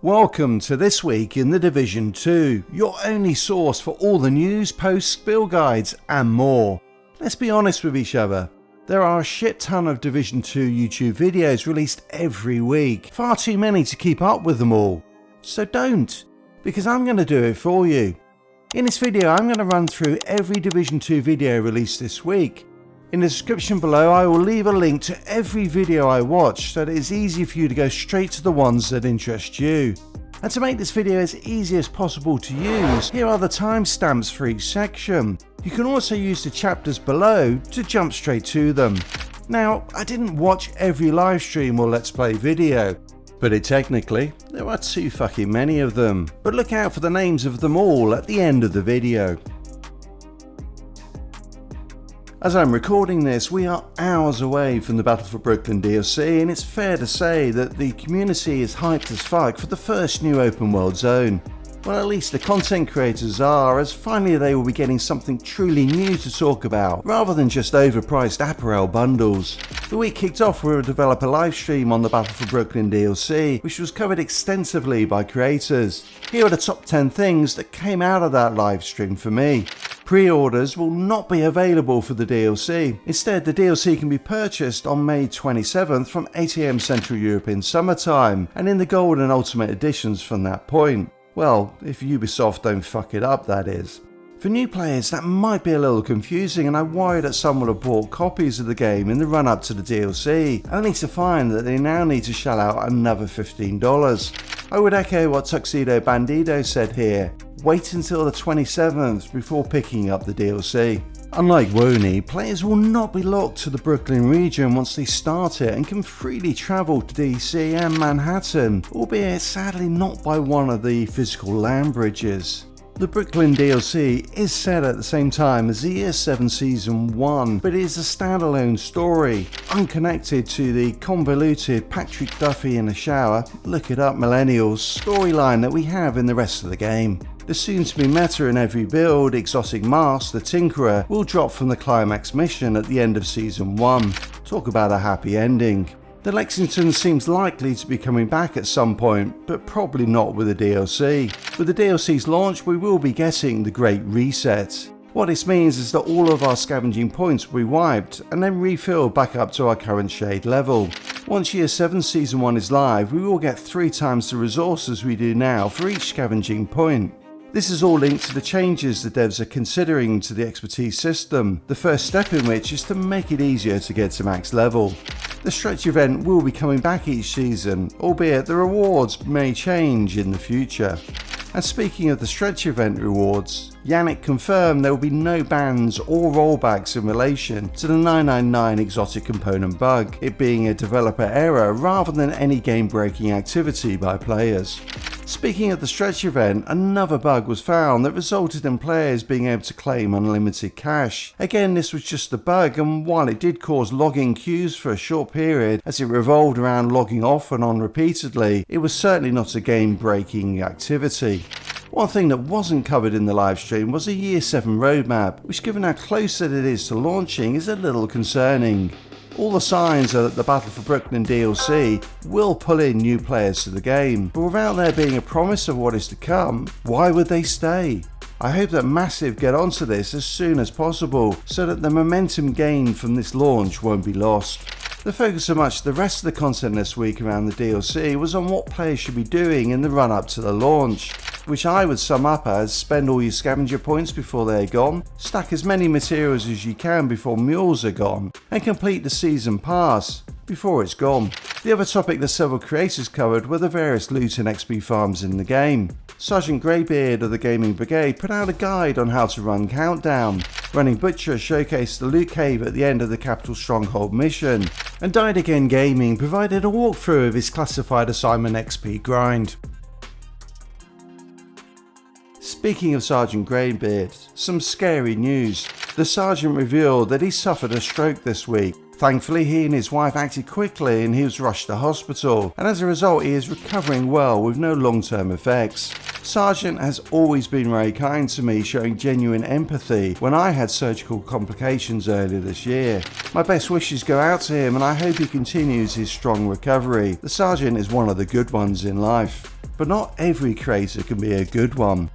Welcome to This Week in the Division 2, your only source for all the news, posts, build guides and more. Let's be honest with each other. There are a shit ton of Division 2 YouTube videos released every week, far too many to keep up with them all. So don't, because I'm going to do it for you. In this video I'm going to run through every Division 2 video released this week. In the description below I will leave a link to every video I watch so that it's easy for you to go straight to the ones that interest you. And to make this video as easy as possible to use, here are the timestamps for each section. You can also use the chapters below to jump straight to them. Now, I didn't watch every live stream or let's play video, but technically, there are too fucking many of them. But look out for the names of them all at the end of the video. As I'm recording this, we are hours away from the Battle for Brooklyn DLC, and it's fair to say that the community is hyped as fuck for the first new open world zone. Well, at least the content creators are, as finally they will be getting something truly new to talk about, rather than just overpriced apparel bundles. The week kicked off with a developer livestream on the Battle for Brooklyn DLC, which was covered extensively by creators. Here are the top 10 things that came out of that livestream for me. Pre-orders will not be available for the DLC. Instead, the DLC can be purchased on May 27th from 8 AM Central European Summertime, and in the Gold and Ultimate editions from that point. Well, if Ubisoft don't fuck it up, that is. For new players, that might be a little confusing, and I worry that some will have bought copies of the game in the run-up to the DLC, only to find that they now need to shell out another $15. I would echo what Tuxedo Bandido said here. Wait until the 27th before picking up the DLC. Unlike Wony, players will not be locked to the Brooklyn region once they start it and can freely travel to DC and Manhattan, albeit sadly not by one of the physical land bridges. The Brooklyn DLC is set at the same time as the Year 7 Season 1, but it is a standalone story, unconnected to the convoluted Patrick Duffy in the shower, look it up millennials, storyline that we have in the rest of the game. The soon-to-be meta in every build, Exotic Mask, the Tinkerer, will drop from the climax mission at the end of Season 1. Talk about a happy ending. The Lexington seems likely to be coming back at some point, but probably not with the DLC. With the DLC's launch, we will be getting the Great Reset. What this means is that all of our scavenging points will be wiped and then refilled back up to our current shade level. Once Year 7 Season 1 is live, we will get 3 times the resources we do now for each scavenging point. This is all linked to the changes the devs are considering to the expertise system, the first step in which is to make it easier to get to max level. The stretch event will be coming back each season, albeit the rewards may change in the future. And speaking of the stretch event rewards, Yannick confirmed there will be no bans or rollbacks in relation to the 999 exotic component bug, it being a developer error rather than any game-breaking activity by players. Speaking of the stretch event, another bug was found that resulted in players being able to claim unlimited cash. Again, this was just a bug, and while it did cause logging queues for a short period as it revolved around logging off and on repeatedly, it was certainly not a game-breaking activity. One thing that wasn't covered in the livestream was a Year 7 roadmap, which given how close that it is to launching is a little concerning. All the signs are that the Battle for Brooklyn DLC will pull in new players to the game, but without there being a promise of what is to come, why would they stay? I hope that Massive get onto this as soon as possible, so that the momentum gained from this launch won't be lost. The focus of much of the rest of the content this week around the DLC was on what players should be doing in the run up to the launch, which I would sum up as spend all your scavenger points before they're gone, stack as many materials as you can before mules are gone, and complete the season pass before it's gone. The other topic that several creators covered were the various loot and XP farms in the game. Sgt Greybeard of the Gaming Brigade put out a guide on how to run Countdown. Running Butcher showcased the loot cave at the end of the Capital Stronghold mission, and Died Again Gaming provided a walkthrough of his classified assignment XP grind. Speaking of Sgt Greybeard, some scary news. The Sergeant revealed that he suffered a stroke this week. Thankfully, he and his wife acted quickly and he was rushed to hospital, and as a result he is recovering well with no long-term effects. Sergeant has always been very kind to me, showing genuine empathy when I had surgical complications earlier this year. My best wishes go out to him and I hope he continues his strong recovery. The Sergeant is one of the good ones in life. but not every creator can be a good one.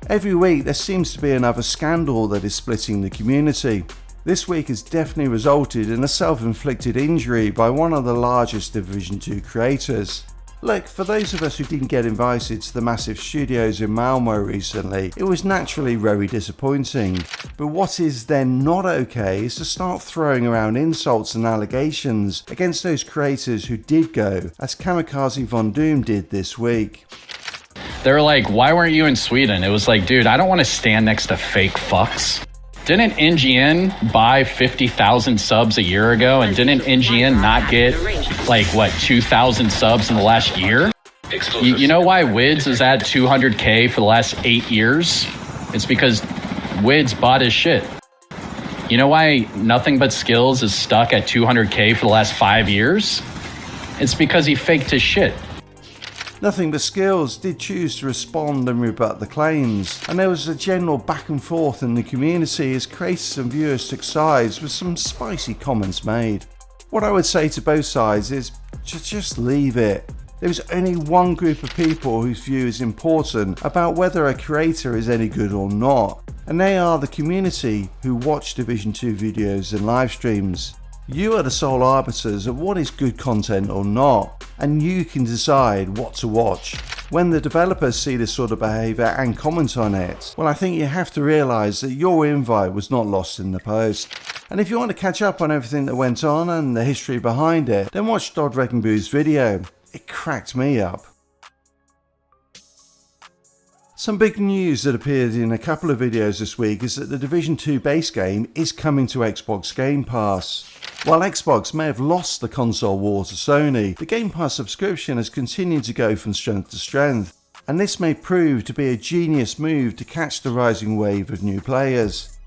Every week there seems to be another scandal that is splitting the community. This week has definitely resulted in a self-inflicted injury by one of the largest Division 2 creators. Look, for those of us who didn't get invited to the massive studios in Malmo recently, it was naturally very disappointing. But what is then not okay is to start throwing around insults and allegations against those creators who did go, as Kamikaze Von Doom did this week. They were like, why weren't you in Sweden? It was like, dude, I don't want to stand next to fake fucks. Didn't NGN buy 50,000 subs a year ago? And didn't NGN not get, like, what, 2,000 subs in the last year? You know why Wids is at 200K for the last 8 years? It's because Wids bought his shit. You know why Nothing But Skills is stuck at 200K for the last 5 years? It's because he faked his shit. Nothing But Skills did choose to respond and rebut the claims, and there was a general back and forth in the community as creators and viewers took sides with some spicy comments made. What I would say to both sides is just leave it. There is only one group of people whose view is important about whether a creator is any good or not, and they are the community who watch Division 2 videos and live streams. You are the sole arbiters of what is good content or not, and you can decide what to watch. When the developers see this sort of behaviour and comment on it, well, I think you have to realise that your invite was not lost in the post. And if you want to catch up on everything that went on and the history behind it, then watch Sgt Greybeard's video. It cracked me up. Some big news that appeared in a couple of videos this week is that the Division 2 base game is coming to Xbox Gamepass. While Xbox may have lost the console war to Sony, the Gamepass subscription has continued to go from strength to strength, and this may prove to be a genius move to catch the rising wave of new players.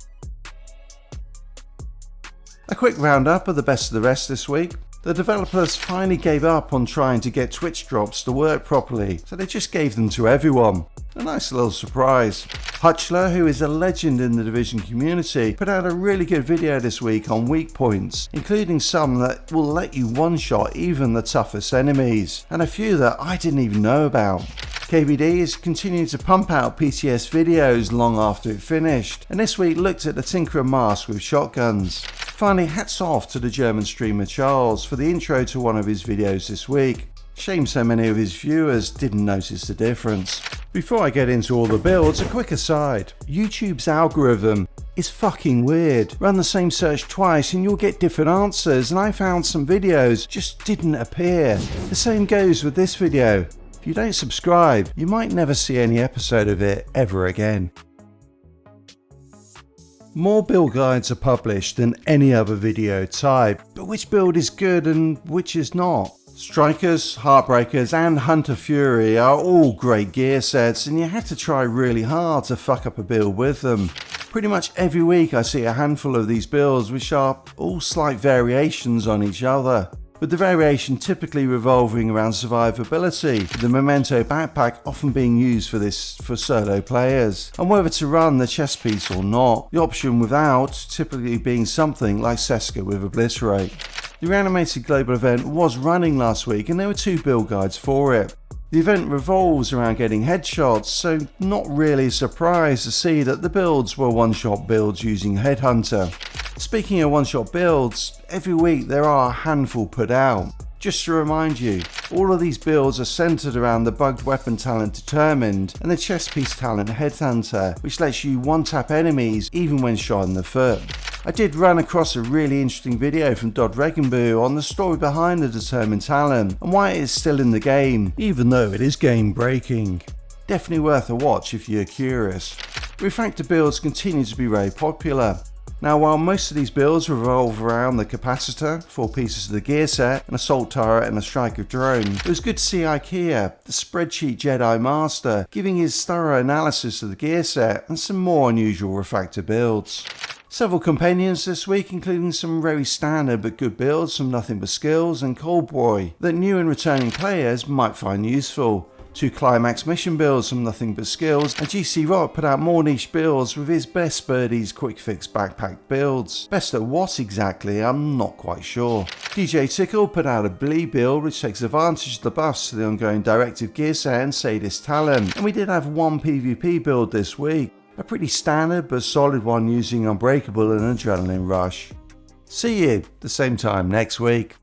A quick roundup of the best of the rest this week. The developers finally gave up on trying to get Twitch drops to work properly, so they just gave them to everyone. A nice little surprise. Hutchler, who is a legend in the Division community, put out a really good video this week on weak points, including some that will let you one-shot even the toughest enemies, and a few that I didn't even know about. KVD is continuing to pump out PTS videos long after it finished, and this week looked at the Tinkerer mask with shotguns. Finally, hats off to the German streamer Charles for the intro to one of his videos this week. Shame so many of his viewers didn't notice the difference. Before I get into all the builds, a quick aside. YouTube's algorithm is fucking weird. Run the same search twice and you'll get different answers, and I found some videos just didn't appear. The same goes with this video. If you don't subscribe, you might never see any episode of it ever again. More build guides are published than any other video type, but which build is good and which is not? Strikers, Heartbreakers and Hunter Fury are all great gear sets, and you have to try really hard to fuck up a build with them. Pretty much every week I see a handful of these builds which are all slight variations on each other, with the variation typically revolving around survivability, with the Memento backpack often being used for solo players, and whether to run the chest piece or not, the option without typically being something like Seska with Obliterate. The Reanimated global event was running last week and there were 2 build guides for it. The event revolves around getting headshots, so not really a surprise to see that the builds were one-shot builds using Headhunter. Speaking of one-shot builds, every week there are a handful put out. Just to remind you, all of these builds are centered around the bugged weapon talent Determined and the chest piece talent Headhunter, which lets you one-tap enemies even when shot in the foot. I did run across a really interesting video from Sgt Greybeard on the story behind the Determined talent and why it is still in the game, even though it is game breaking. Definitely worth a watch if you're curious. Refactor builds continue to be very popular. Now, while most of these builds revolve around the capacitor, 4 pieces of the gear set, an assault turret and a striker drone, it was good to see IKEA, the spreadsheet Jedi master, giving his thorough analysis of the gear set and some more unusual Refactor builds. Several Compendiums this week, including some very standard but good builds from Nothing But Skills and Coldboy that new and returning players might find useful. 2 Climax mission builds from Nothing But Skills, and GC Rock put out more niche builds with his Best Birdies Quick Fix Backpack builds. Best at what exactly, I'm not quite sure. DJ Tickle put out a Blee build which takes advantage of the buffs to the ongoing Directive Gear set and Sadist Talent, and we did have one PvP build this week, a pretty standard but solid one using Unbreakable and Adrenaline Rush. See you the same time next week.